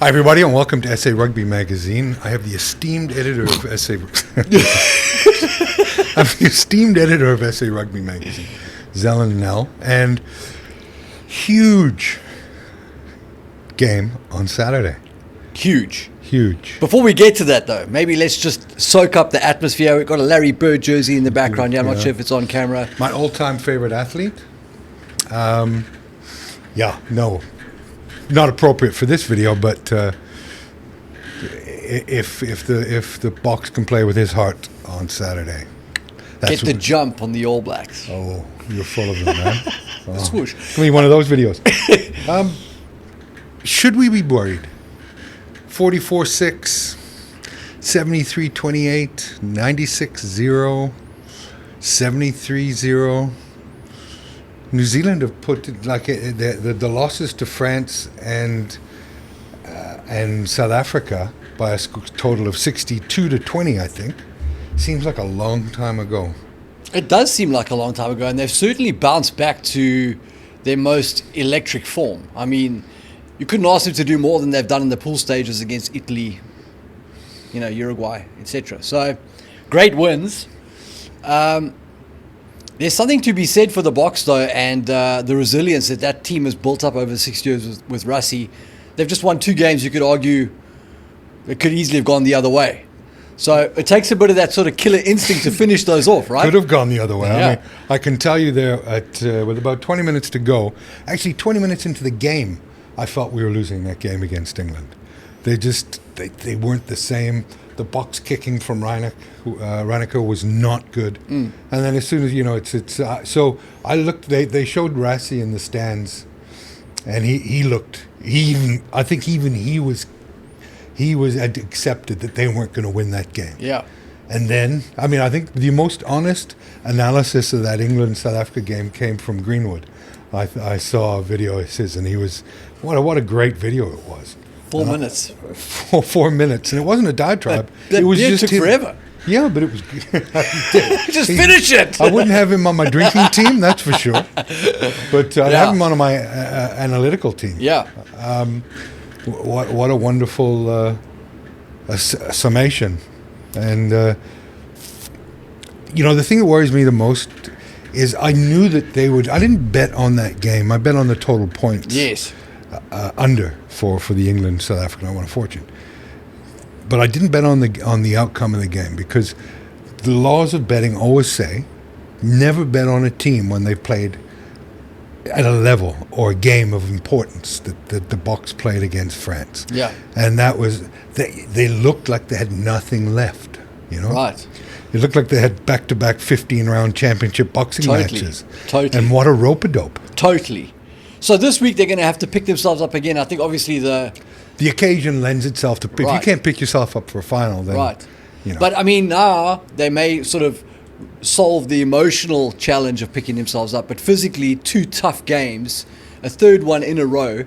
Hi, everybody, and welcome to SA Rugby Magazine. I have the esteemed editor of SA... Rugby Magazine, Zels and Nell, and huge game on Saturday. Huge. Before we get to that, though, maybe let's just soak up the atmosphere. We've got a Larry Bird jersey in the background. I'm not sure if it's on camera. My all-time favorite athlete. Not appropriate for this video, but if the Boks can play with his heart on Saturday, get the jump on the All Blacks. Oh, you're full of them, man. Swoosh. Give me one of those videos. Should we be worried? 44-6, 73-28, 96-0, 73-0. New Zealand have put the losses to France and South Africa by a total of 62-20, I think. Seems like a long time ago. It does seem like a long time ago, and they've certainly bounced back to their most electric form. I mean, you couldn't ask them to do more than they've done in the pool stages against Italy, Uruguay, etc. So, great wins. There's something to be said for the Boks, though, and the resilience that team has built up over 6 years with Rassie. They've just won 2 games. You could argue it could easily have gone the other way. So it takes a bit of that sort of killer instinct to finish those off, right? Could have gone the other way. Yeah. I mean, I can tell you there with about 20 minutes to go, actually 20 minutes into the game, I felt we were losing that game against England. They weren't the same. The box kicking from Reineke was not good. And then as soon as, so I looked, they showed Rassie in the stands, and he had accepted that they weren't going to win that game. Yeah. And then, I think the most honest analysis of that England-South Africa game came from Greenwood. I saw a video of his, and he was, what a great video it was. 4 minutes. 4 minutes, and it wasn't a diatribe. It was just took forever. Yeah, but it was. Just finish it. I wouldn't have him on my drinking team, that's for sure. But I'd have him on my analytical team. Yeah. What a wonderful summation, and the thing that worries me the most is I knew that they would. I didn't bet on that game. I bet on the total points. Yes. Under for the England South Africa. I won a fortune, but I didn't bet on the outcome of the game because the laws of betting always say never bet on a team when they've played at a level or a game of importance that the Boks played against France. Yeah, and that was they looked like they had nothing left. Right. It looked like they had back-to-back 15-round championship boxing matches. Totally. And what a rope-a-dope. Totally. So this week they're going to have to pick themselves up again. I think obviously the occasion lends itself to. If you can't pick yourself up for a final, then right. But now they may sort of solve the emotional challenge of picking themselves up. But physically, 2 tough games, a third one in a row.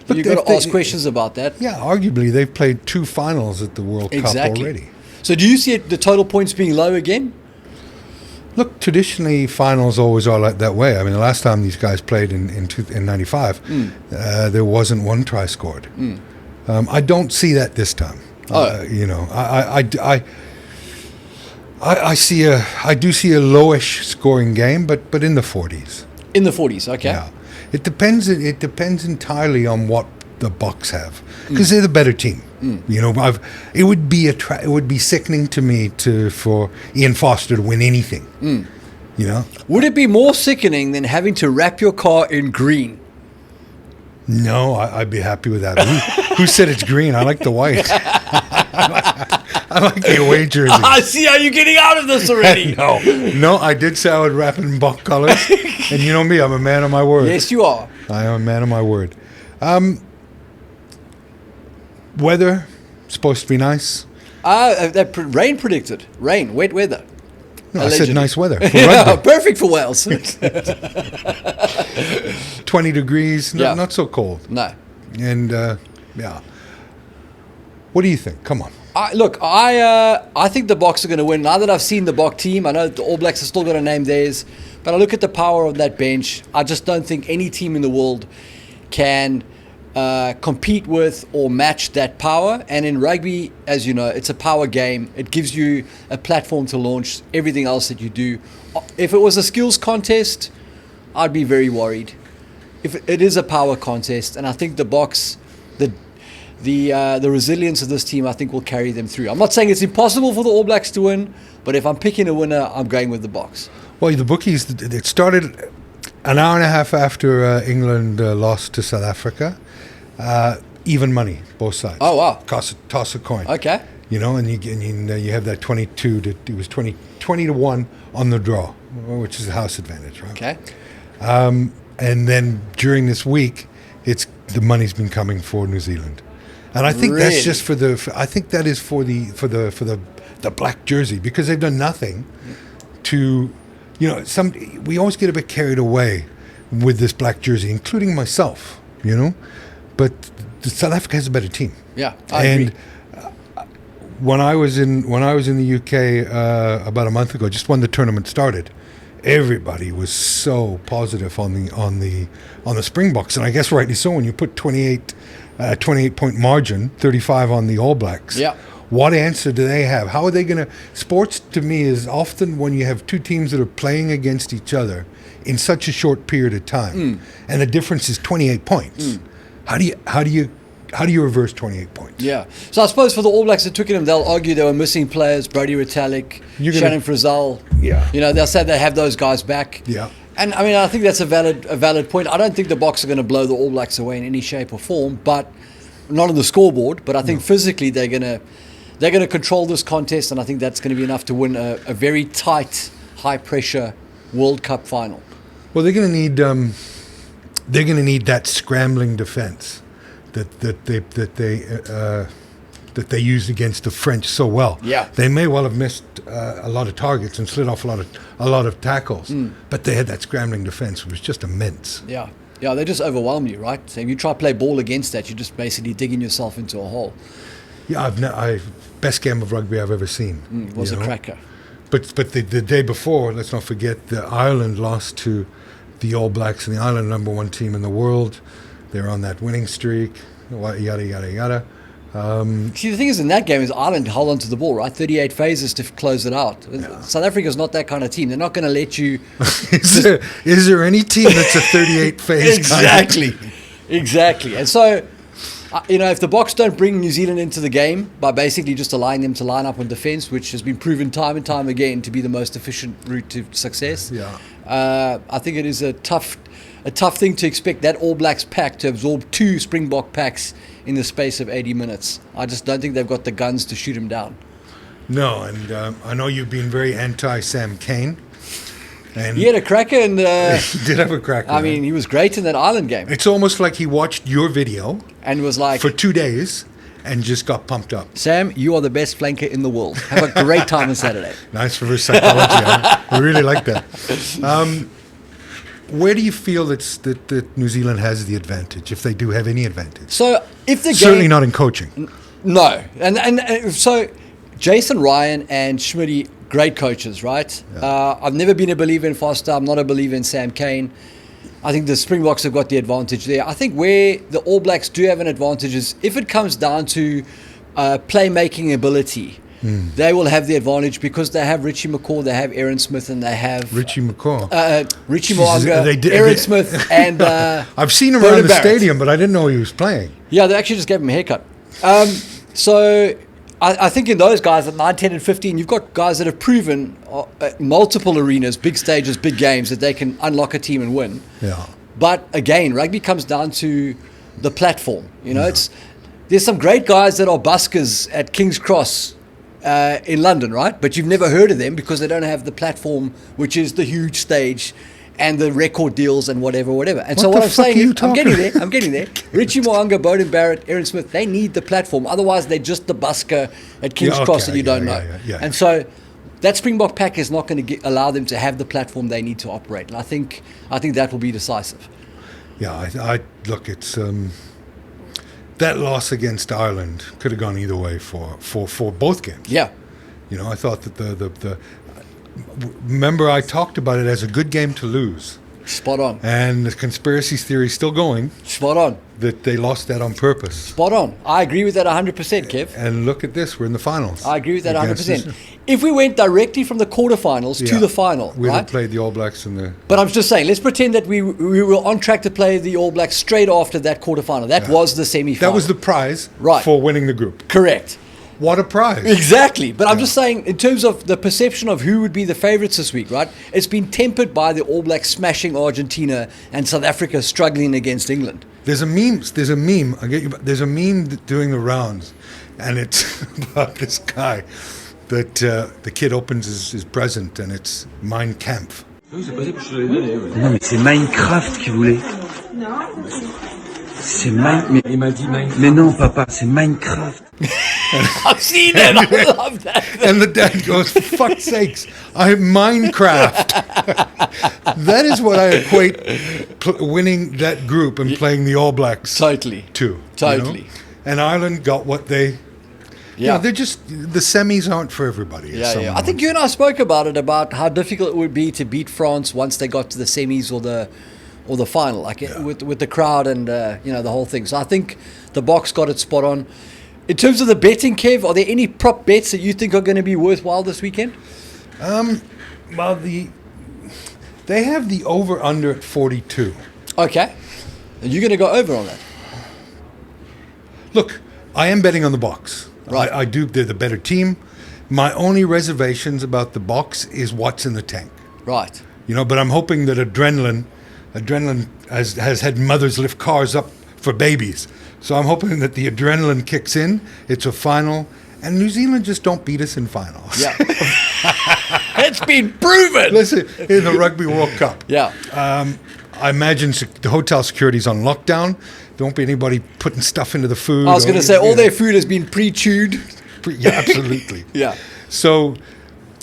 You've got to ask questions about that. Yeah, arguably they've played 2 finals at the World Cup already. So do you see the total points being low again? Look, traditionally, finals always are like that way. I mean, the last time these guys played in 95, there wasn't 1 try scored. I don't see that this time. I do see a lowish scoring game, but in the 40s. In the 40s, okay. Yeah, it depends entirely on what the Boks have because they're the better team. It would be sickening to me for Ian Foster to win anything. Would it be more sickening than having to wrap your car in green? No, I'd be happy with that. Who said it's green? I like the white. I like the away jersey. I see how you're getting out of this already. No, I did say I would wrap it in Bok colors, and you know me, I'm a man of my word. Yes, you are. I am a man of my word. Weather supposed to be nice. Rain predicted. Rain, wet weather. No, I said nice weather. Perfect for Wales. 20 degrees, not so cold. No. And what do you think? Come on. I think the Boks are going to win. Now that I've seen the Boks team, I know the All Blacks have still got to name theirs, but I look at the power of that bench. I just don't think any team in the world can compete with or match that power. And in rugby, as you know, it's a power game. It gives you a platform to launch everything else that you do. If it was a skills contest, I'd be very worried. If it is a power contest, and I think the Boks, the resilience of this team, I think will carry them through. I'm not saying it's impossible for the All Blacks to win, but if I'm picking a winner, I'm going with the Boks. Well, the bookies, it started an hour and a half after England lost to South Africa. Even money, both sides. Oh, wow. Toss a coin. Okay. You know, and you have that 22 to, it was 20 to 1 on the draw, which is a house advantage, right? Okay. And then during this week, the money's been coming for New Zealand. And I think that's just for the black jersey, because they've done nothing to, we always get a bit carried away with this black jersey, including myself, but South Africa has a better team. Yeah, I agree. When I was in the UK about a month ago, just when the tournament started, everybody was so positive on the Springboks, and I guess rightly so. When you put 28 point margin, 35 on the All Blacks. Yeah. What answer do they have? How are they going to? Sports to me is often when you have two teams that are playing against each other in such a short period of time, and the difference is 28 points. How do you reverse 28 points? Yeah. So I suppose for the All Blacks at Twickenham, they'll argue they were missing players: Brodie Retallick, Shannon Frizzell. Yeah. They'll say they have those guys back. Yeah. And I mean, I think that's a valid point. I don't think the Boks are going to blow the All Blacks away in any shape or form, but not on the scoreboard. But I think physically they're going to control this contest, and I think that's going to be enough to win a very tight, high pressure World Cup final. Well, they're going to need that scrambling defense that they used against the French so well. Yeah. They may well have missed a lot of targets and slid off a lot of tackles, but they had that scrambling defense, which was just immense. Yeah. Yeah, they just overwhelm you, right? So if you try to play ball against that, you're just basically digging yourself into a hole. Yeah, best game of rugby I've ever seen. Was a cracker. But the day before, let's not forget, Ireland lost to the All Blacks, and the Ireland #1 team in the world. They're on that winning streak, yada, yada, yada. See, the thing is, in that game, is Ireland held on to the ball, right? 38 phases to close it out. Yeah. South Africa's not that kind of team. They're not going to let you... is there any team that's a 38 phase Exactly. Exactly. And so, if the Boks don't bring New Zealand into the game by basically just allowing them to line up on defence, which has been proven time and time again to be the most efficient route to success, I think it is a tough thing to expect that All Blacks pack to absorb 2 Springbok packs in the space of 80 minutes. I just don't think they've got the guns to shoot him down. No, and I know you've been very anti-Sam Cane. And he had a cracker, and he did have a cracker. I mean, he was great in that Ireland game. It's almost like he watched your video and was like, for 2 days and just got pumped up. Sam, you are the best flanker in the world. Have a great time on Saturday. Nice reverse psychology. I really like that. Where do you feel that New Zealand has the advantage, if they do have any advantage? So if the certainly not in coaching. No, and so Jason Ryan and Schmidt, great coaches, right? Yeah. I've never been a believer in Foster. I'm not a believer in Sam Cane. I think the Springboks have got the advantage there. I think where the All Blacks do have an advantage is if it comes down to playmaking ability. They will have the advantage because they have Richie McCaw, they have Aaron Smith, and they have Richie McCaw, Richie Mo'unga, Aaron Smith, and I've seen him around the stadium, but I didn't know he was playing. Yeah, they actually just gave him a haircut. So I think in those guys at 9, 10, and 15, you've got guys that have proven at multiple arenas, big stages, big games, that they can unlock a team and win. Yeah. But again, rugby comes down to the platform. There's some great guys that are buskers at King's Cross. In London, right? But you've never heard of them because they don't have the platform, which is the huge stage and the record deals and whatever. And so what I'm saying is, I'm getting there. Richie Mo'unga, Bowden Barrett, Aaron Smith, they need the platform. Otherwise, they're just the busker at King's Cross that you don't know. And so that Springbok pack is not going to allow them to have the platform they need to operate. And I think that will be decisive. Yeah, I look, it's... that loss against Ireland could have gone either way for both games. Yeah. I thought that remember I talked about it as a good game to lose. Spot on. And the conspiracy theory is still going. Spot on. that they lost that on purpose. Spot on. I agree with that 100%, Kev. And look at this, we're in the finals. I agree with that against 100%. this- If we went directly from the quarterfinals to Yeah. the final, We'd have right? played the All Blacks in the... But I'm just saying, let's pretend that we were on track to play the All Blacks straight after that quarterfinal. That was the semi-final. That was the prize Right. for winning the group. Correct. What a prize. Exactly. But I'm just saying, in terms of the perception of who would be the favourites this week, right? It's been tempered by the All Blacks smashing Argentina and South Africa struggling against England. There's a meme, there's a meme doing the rounds, and it's about this guy that the kid opens his present, and it's Mein Kampf. Non, mais c'est Minecraft qu'il voulait. C'est Il m'a dit Minecraft. Mais non, papa, c'est Minecraft. I've seen it. I love that. And the dad goes, for fuck's sakes, I have Minecraft. That is what I equate winning that group and playing the All Blacks Totally. to. you know? Totally. And Ireland got what they... Yeah. they're just... The semis aren't for everybody. as Yeah. someone I think you and I spoke about it, about how difficult it would be to beat France once they got to the semis or the final, like with the crowd and the whole thing. So I think the Boks got it spot on. In terms of the betting, Kev, are there any prop bets that you think are going to be worthwhile this weekend? Well, they have the over-under at 42. Okay. And you're going to go over on that? Look, I am betting on the Boks. Right. I do. They're the better team. My only reservations about the Boks is what's in the tank. Right. But I'm hoping that adrenaline has had mothers lift cars up for babies. So I'm hoping that the adrenaline kicks in. It's a final, and New Zealand just don't beat us in finals. Yeah. It's been proven. Listen, in the Rugby World Cup. Yeah. I imagine the hotel security's on lockdown. There won't be anybody putting stuff into the food. I was going to say, all their food has been pre-chewed. Yeah, absolutely. Yeah. So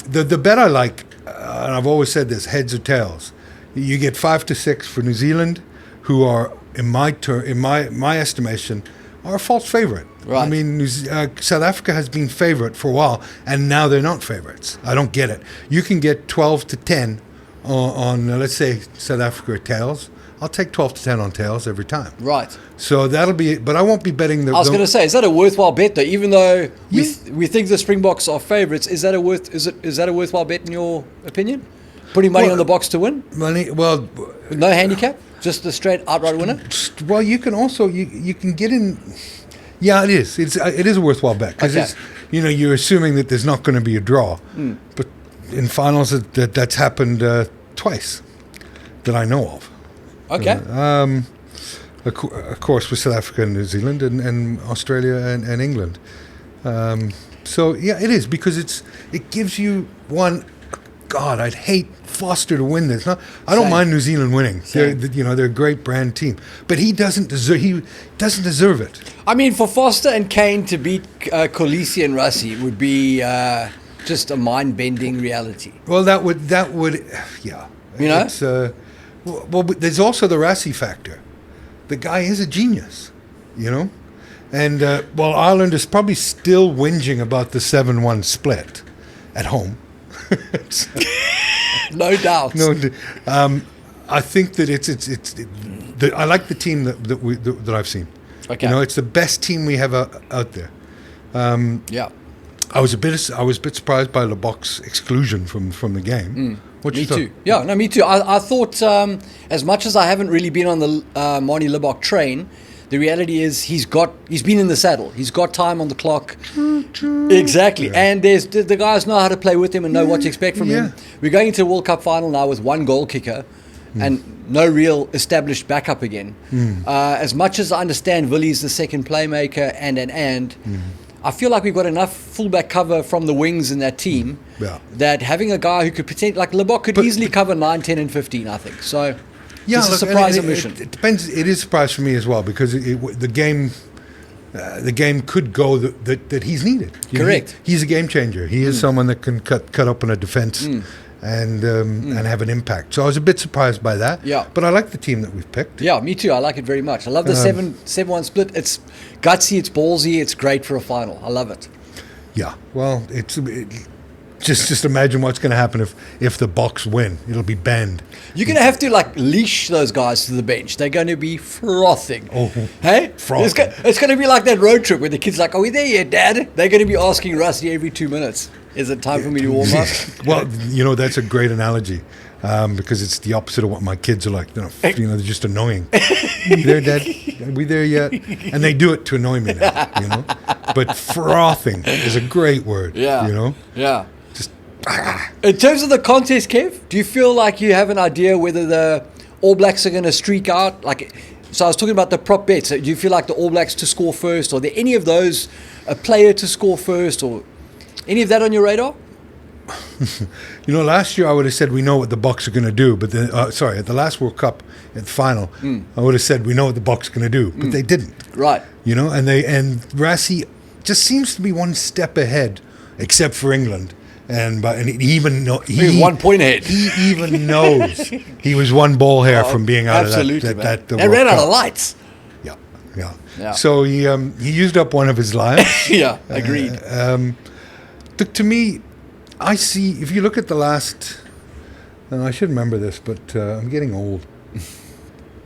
the bet I like, and I've always said this, heads or tails. You get 5 to 6 for New Zealand, who are, in my estimation, are a false favorite. Right. I mean, South Africa has been favorite for a while, and now they're not favorites. I don't get it. You can get 12 to 10 on let's say, South Africa tails. I'll take 12 to 10 on tails every time. Right. So that'll be, but I won't be betting the... I was going to say, is that a worthwhile bet though? Even though Yeah. we think the Springboks are favourites, is that a worthwhile bet in your opinion? Putting money on the Boks to win? Money, well... With no handicap? Just the straight outright winner? Well, you can also you can get in. Yeah, it is. It is a worthwhile bet because Okay. it's you're assuming that there's not going to be a draw, but in finals that's happened twice that I know of. Okay. Of course, with South Africa and New Zealand and Australia and England. So yeah, it is because it gives you one. God, I'd hate Foster to win this. I don't Same. mind New Zealand winning. Same. They're a great brand team, but he doesn't deserve it. I mean, for Foster and Kane to beat Kolisi and Rassie would be just a mind-bending reality. Well, that would yeah. It's, well, but there's also the Rassie factor. The guy is a genius, and Ireland is probably still whinging about the 7-1 split at home. No doubt. No, I think that I like the team that I've seen. Okay. It's the best team we have out there. Yeah. I was a bit surprised by the Boks exclusion from the game. What Me you thought? too. Yeah, no, me too. I thought, as much as I haven't really been on the Marnie Libbok train, the reality is he's been in the saddle. He's got time on the clock. Exactly. Yeah. And the guys know how to play with him and know what to expect from him. We're going into a World Cup final now with one goal kicker and no real established backup again. As much as I understand Willy's the second playmaker and I feel like we've got enough fullback cover from the wings in that team that having a guy who could potentially, like Libbok could easily cover 9, 10 and 15, I think. So it's a surprise omission. It depends. It is a surprise for me as well because the game could go that he's needed. Correct. He's a game changer. He is someone that can cut open a defense and have an impact. So I was a bit surprised by that. Yeah. But I like the team that we've picked. Yeah, me too. I like it very much. I love the 7-1 split. It's gutsy, it's ballsy, it's great for a final. I love it. Yeah. Well, Just imagine what's going to happen if the Boks win. It'll be banned. You're going to have to like leash those guys to the bench. They're going to be frothing. Oh, hey? frothing. It's going to be like that road trip where the kid's like, are we there yet, Dad? They're going to be asking Rusty every 2 minutes. Is it time for me to warm up? Well, that's a great analogy because it's the opposite of what my kids are like. They're just annoying. You there, Dad? Are we there yet? And they do it to annoy me now, But frothing is a great word, Yeah. Yeah. Just In terms of the contest, Kev, do you feel like you have an idea whether the All Blacks are going to streak out? So I was talking about the prop bets. Do you feel like the All Blacks to score first? Or are there any of those, a player to score first? Or any of that on your radar? Last year I would have said we know what the Boks are going to do, but then, at the last World Cup, at the final, I would have said we know what the Boks are going to do, but they didn't. Right. And Rassie just seems to be one step ahead, except for England. And he even He was 1 point ahead. He even knows he was one ball hair from being out absolutely, of that. They ran out of lights. Yeah. So he used up one of his lives. Yeah, agreed. To me, I see, if you look at the last, and I should remember this, but I'm getting old.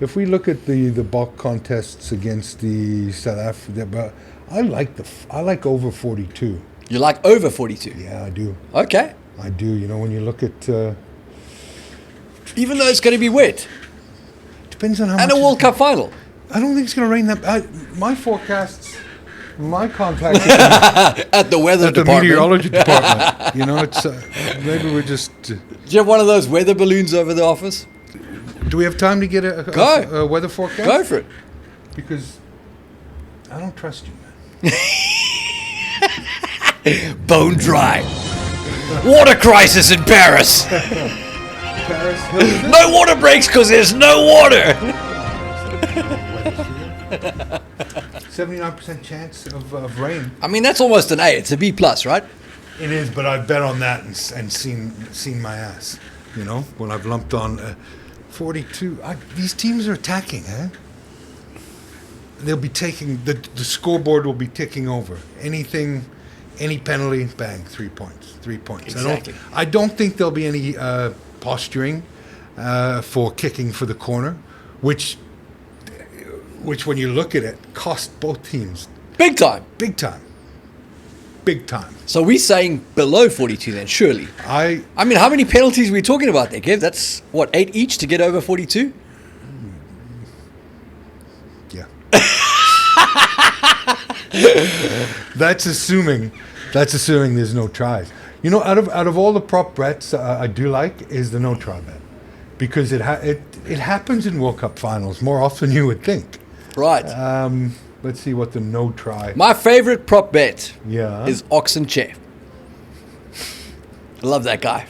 If we look at the Boks contests against the South Africa, but I like over 42. You like over 42? Yeah, I do. Okay. I do. When you look at, even though it's going to be wet. Depends on how and much. And a World Cup final. I don't think it's going to rain that. My forecasts. My contacts at the weather at the department. meteorology department. It's maybe we're just. Do you have one of those weather balloons over the office? Do we have time to get a weather forecast? Go for it. Because I don't trust you, man. Bone dry. Water crisis in Paris. Paris. No water breaks because there's no water. 79% chance of rain. I mean, that's almost an A. It's a B plus, right? It is, but I've bet on that and seen my ass. When I've lumped on 42. These teams are attacking, eh? They'll be taking the scoreboard will be ticking over. Any penalty, bang, 3 points. 3 points. Exactly. I don't think there'll be any posturing for kicking for the corner, which when you look at it, cost both teams Big time. big time. So we're saying below 42 then, surely. I mean, how many penalties are we talking about there, Kev? That's, 8 each to get over 42? Yeah. That's assuming there's no tries. Out of all the prop bets I do like is the no try bet, because it happens in World Cup finals more often than you would think. Right. Let's see what the no try. My favorite prop bet Yeah. is Oxen Chair. I love that guy.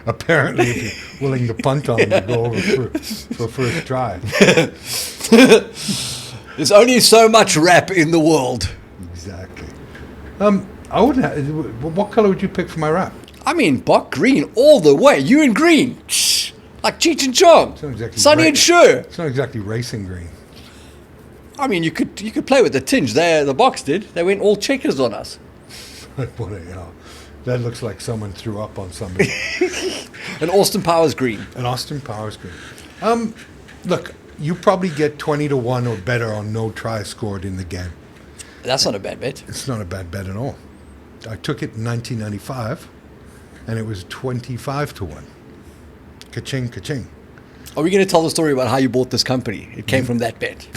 Apparently, if you're willing to punt on him to go over for first try. There's only so much rap in the world. Exactly. I wouldn't. What color would you pick for my wrap? I mean, Bok green all the way. You in green. Like Cheech and Chong. It's not exactly Sonny and Cher. It's not exactly racing green. I mean, you could play with the tinge. The Boks did. They went all checkers on us. That looks like someone threw up on somebody. And Austin Powers green. And Austin Powers green. Look, you probably get 20-1 or better on no try scored in the game. That's not a bad bet. It's not a bad bet at all. I took it in 1995, and it was 25-1. Ka-ching, ka-ching. Are we going to tell the story about how you bought this company? It came from that bet.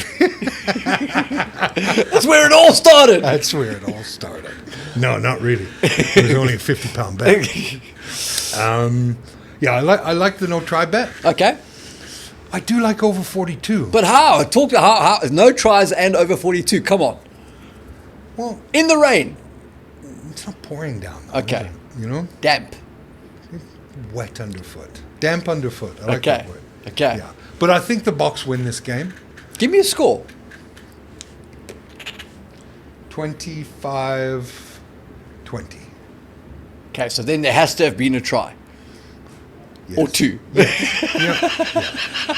That's where it all started. That's where it all started. No, not really. It was only a 50-pound bet. I like the no try bet. Okay. I do like over 42. But how? Talk to how no tries and over 42. Come on. Well, In the rain. it's not pouring down. Though, Okay. is it? Damp. Wet underfoot. Damp underfoot. I like Okay. that word. Okay. Yeah. But I think the Boks win this game. Give me a score. 25-20. Okay, so then there has to have been a try. Yes. Or two.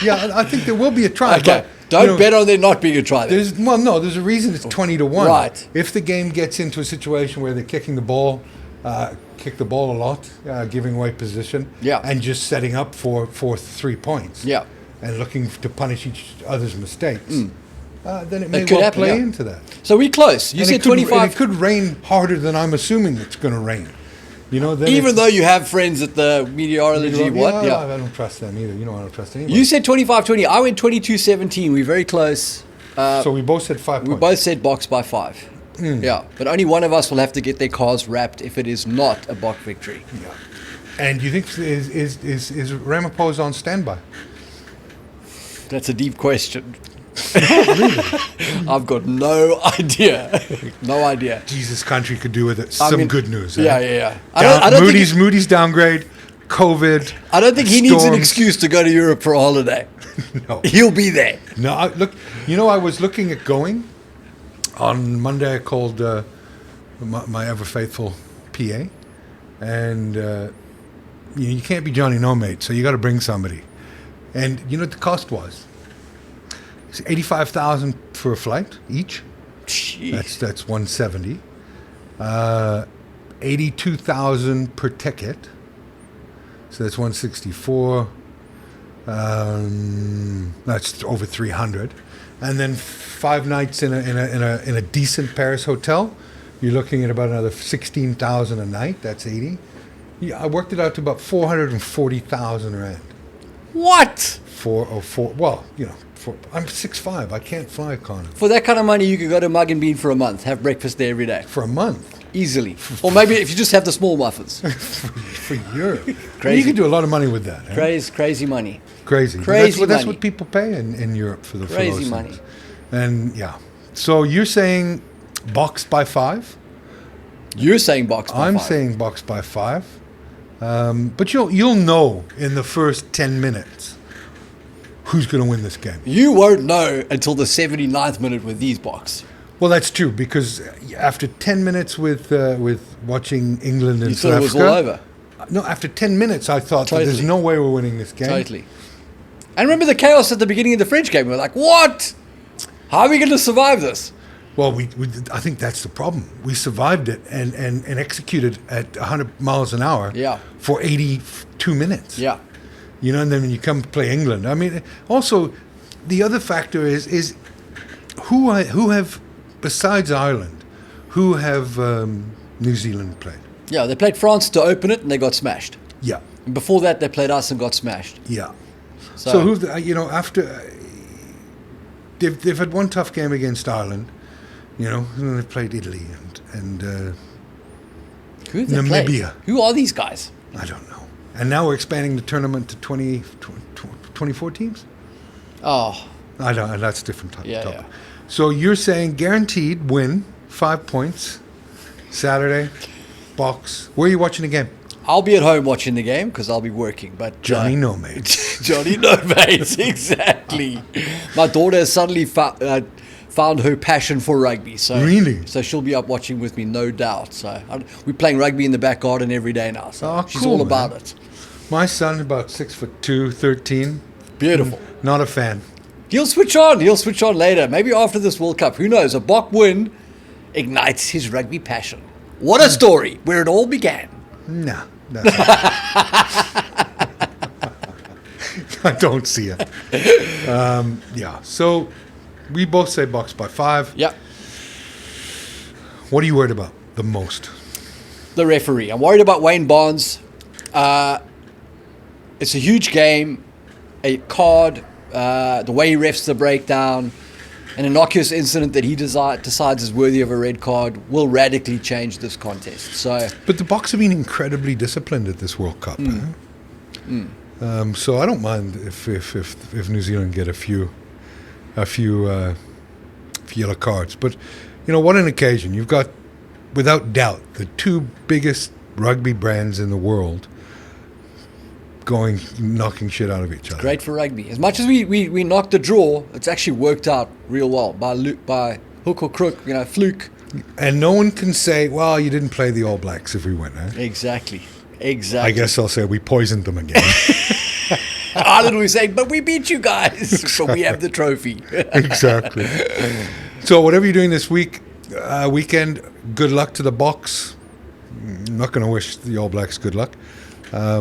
Yeah, I think there will be a try. Okay. But, Don't bet on there not being a try. Then. There's a reason it's 20-1. Right. If the game gets into a situation where they're kicking the ball kick the ball a lot, giving away position, and just setting up for 3 points, and looking to punish each other's mistakes, then it may could well happen, play into that. So we're close. You And said it could, 25. and it could rain harder than I'm assuming it's going to rain. You know, then Even though you have friends at the meteorology, I don't trust them either. You know, I don't trust anybody. You said 25-20. I went 22-17. We're very close. So we both said 5 We points. both said Boks by 5. Yeah, but only one of us will have to get their cars wrapped if it is not a Boks victory. Yeah. And do you think is Ramaphosa on standby? That's a deep question. I've got no idea. No idea. Jesus, country could do with it some good news. Yeah. I don't Moody's downgrade, COVID. I don't think he needs an storms. excuse to go to Europe for a holiday. No. He'll be there. No, look, I was looking at going. On Monday, I called my ever faithful PA, and you can't be Johnny No Mate, so you got to bring somebody. And you know what the cost was? It's $85,000 for a flight each. Jeez. That's $170. $82,000 per ticket. So that's $164. That's over $300. And then 5 nights in a decent Paris hotel, you're looking at about another $16,000 a night. That's 80. Yeah, I worked it out to about 440,000 rand. What? Well, I'm 6'5". I can't fly economy. For that kind of money, you could go to Mug and Bean for a month, have breakfast there every day. For a month. Easily. Or maybe if you just have the small muffins. For Europe. Crazy. You can do a lot of money with that. Crazy money. Crazy. That's what people pay in Europe for those Crazy things. money. And yeah. So you're saying Boks by 5? You're saying Boks by 5. I'm saying Boks by 5. But you'll know in the first 10 minutes who's going to win this game. You won't know until the 79th minute with these Boks. Well, that's true, because after 10 minutes with watching England and You South thought it was Africa, all over. No, after 10 minutes, I thought that there's no way we're winning this game. Totally. And remember the chaos at the beginning of the French game? We were like, what? How are we going to survive this? Well, I think that's the problem. We survived it and executed at 100 miles an hour for 82 minutes. Yeah. You know, and then when you come to play England, I mean, also, the other factor is who have, besides Ireland, who have New Zealand played? Yeah, they played France to open it and they got smashed. Yeah. And before that, they played us and got smashed. Yeah. So who's after they've had one tough game against Ireland, and then they've played Italy and who have they Namibia. played? Who are these guys? I don't know. And now we're expanding the tournament to 24 teams. Oh, I don't. That's a different topic. yeah. So you're saying guaranteed win, 5 points, Saturday, Boks. Where are you watching the game? I'll be at home watching the game because I'll be working. But Johnny No Mates. Johnny No Mates, exactly. My daughter has suddenly found her passion for rugby. So Really? So she'll be up watching with me, no doubt. So we're playing rugby in the back garden every day now. So she's cool, all man. about it. My son, about 6'2", 13. Beautiful. Not a fan. He'll switch on. He'll switch on later. Maybe after this World Cup. Who knows? A Bok win ignites his rugby passion. What a story. Where it all began. Nah. I don't see it. So we both say Boks by 5. Yep. What are you worried about the most? The referee. I'm worried about Wayne Barnes. It's a huge game. A card, the way he refs the breakdown, an innocuous incident that he decides is worthy of a red card will radically change this contest. But the Boks have been incredibly disciplined at this World Cup. So I don't mind if New Zealand get a few yellow cards. But what an occasion! You've got, without doubt, the 2 biggest rugby brands in the world knocking shit out of each other. Great for rugby. As much as we knocked a draw, it's actually worked out real well by hook or crook, fluke. And no one can say, well, you didn't play the All Blacks if we win, eh? Exactly. I guess I'll say we poisoned them again. Ireland was saying, but we beat you guys, so we have the trophy. Exactly. So whatever you're doing this weekend, good luck to the Boks. I'm not going to wish the All Blacks good luck. I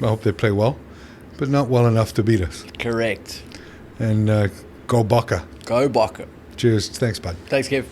hope they play well, but not well enough to beat us. Correct. And go Bokke. Go Bokke. Cheers. Thanks, bud. Thanks, Kev.